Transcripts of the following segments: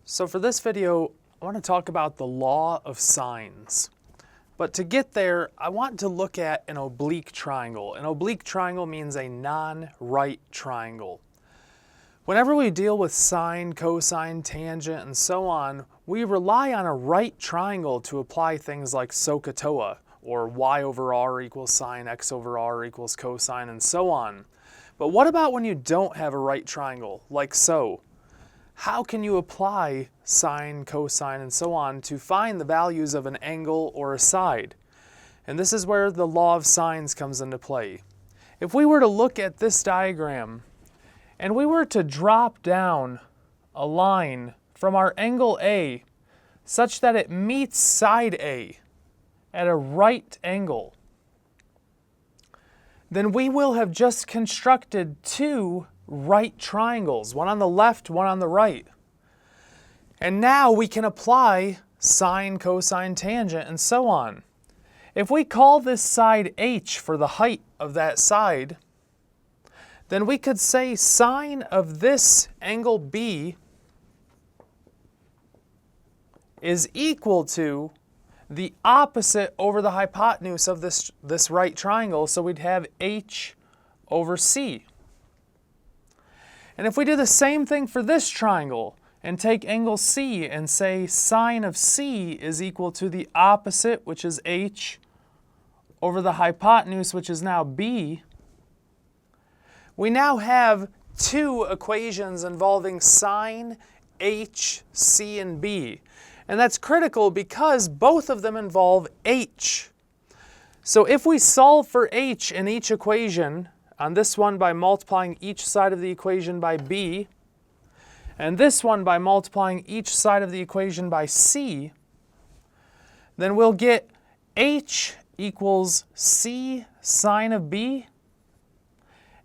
So for this video, I want to talk about the law of sines. But to get there, I want to look at an oblique triangle. An oblique triangle means a non-right triangle. Whenever we deal with sine, cosine, tangent, and so on, we rely on a right triangle to apply things like SOHCAHTOA, or y over r equals sine, x over r equals cosine, and so on. But what about when you don't have a right triangle, like so? How can you apply sine, cosine, and so on to find the values of an angle or a side? And this is where the law of sines comes into play. If we were to look at this diagram, and we were to drop down a line from our angle A such that it meets side A at a right angle, then we will have just constructed two right triangles, one on the left, one on the right. And now we can apply sine, cosine, tangent, and so on. If we call this side h for the height of that side, then we could say sine of this angle B is equal to the opposite over the hypotenuse of this right triangle, so we'd have h over c. And if we do the same thing for this triangle and take angle C and say sine of C is equal to the opposite, which is h, over the hypotenuse, which is now b, we now have two equations involving sine, h, c, and b. And that's critical because both of them involve h. So if we solve for h in each equation, on this one by multiplying each side of the equation by b, and this one by multiplying each side of the equation by c, then we'll get h equals c sine of b,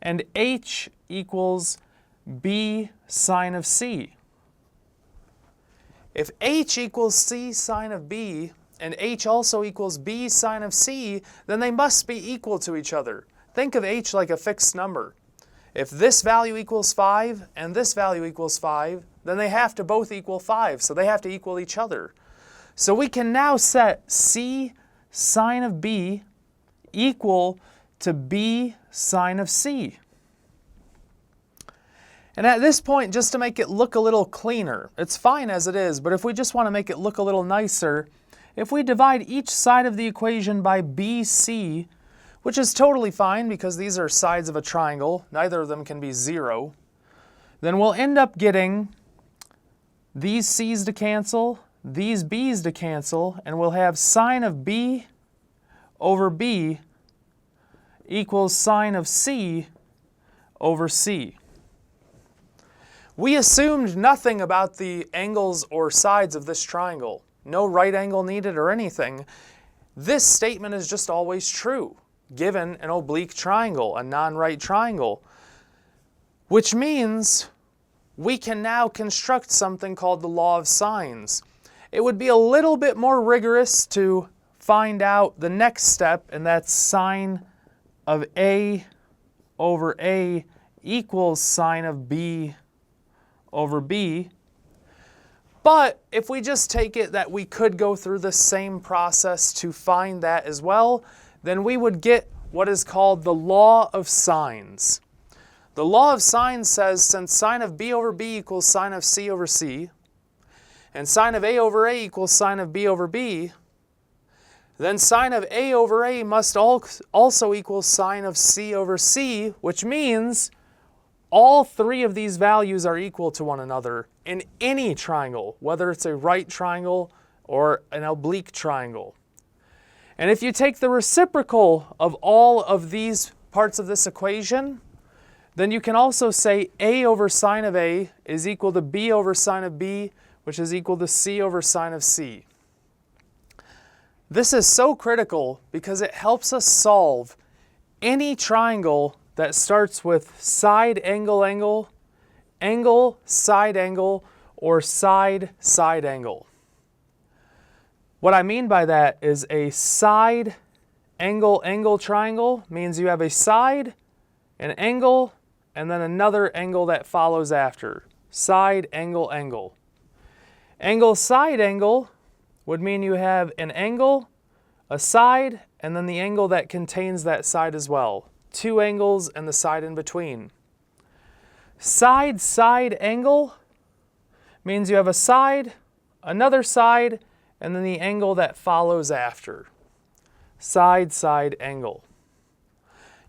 and h equals b sine of c. If h equals c sine of b, and h also equals b sine of c, then they must be equal to each other. Think of h like a fixed number. If this value equals 5 and this value equals 5, then they have to both equal 5, so they have to equal each other. So we can now set c sine of b equal to b sine of c. And at this point, just to make it look a little cleaner, it's fine as it is, but if we just want to make it look a little nicer, if we divide each side of the equation by bc, which is totally fine because these are sides of a triangle, neither of them can be 0, then we'll end up getting these c's to cancel, these b's to cancel, and we'll have sine of b over b equals sine of c over c. We assumed nothing about the angles or sides of this triangle. No right angle needed or anything. This statement is just always true, given an oblique triangle, a non-right triangle, which means we can now construct something called the law of sines. It would be a little bit more rigorous to find out the next step, and that's sine of a over a equals sine of b over b. But if we just take it that we could go through the same process to find that as well, then we would get what is called the law of sines. The law of sines says since sine of b over b equals sine of c over c, and sine of a over a equals sine of b over b, then sine of a over a must also equal sine of c over c, which means all three of these values are equal to one another in any triangle, whether it's a right triangle or an oblique triangle. And if you take the reciprocal of all of these parts of this equation, then you can also say a over sine of a is equal to b over sine of b, which is equal to c over sine of c. This is so critical because it helps us solve any triangle that starts with side angle angle, angle side angle, or side side angle. What I mean by that is a side angle angle triangle means you have a side, an angle, and then another angle that follows after. Side angle angle. Angle-side angle would mean you have an angle, a side, and then the angle that contains that side as well. Two angles and the side in between. Side-side angle means you have a side, another side, and then the angle that follows after. Side-side angle.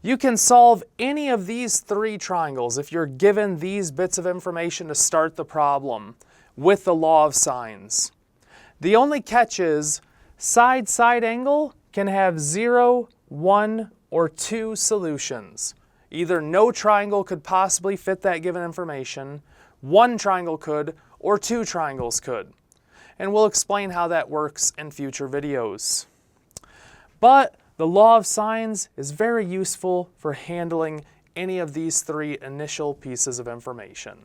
You can solve any of these three triangles if you're given these bits of information to start the problem with the law of sines. The only catch is side-side angle can have 0, 1, or 2 solutions. Either no triangle could possibly fit that given information, one triangle could, or two triangles could. And we'll explain how that works in future videos. But the law of sines is very useful for handling any of these three initial pieces of information.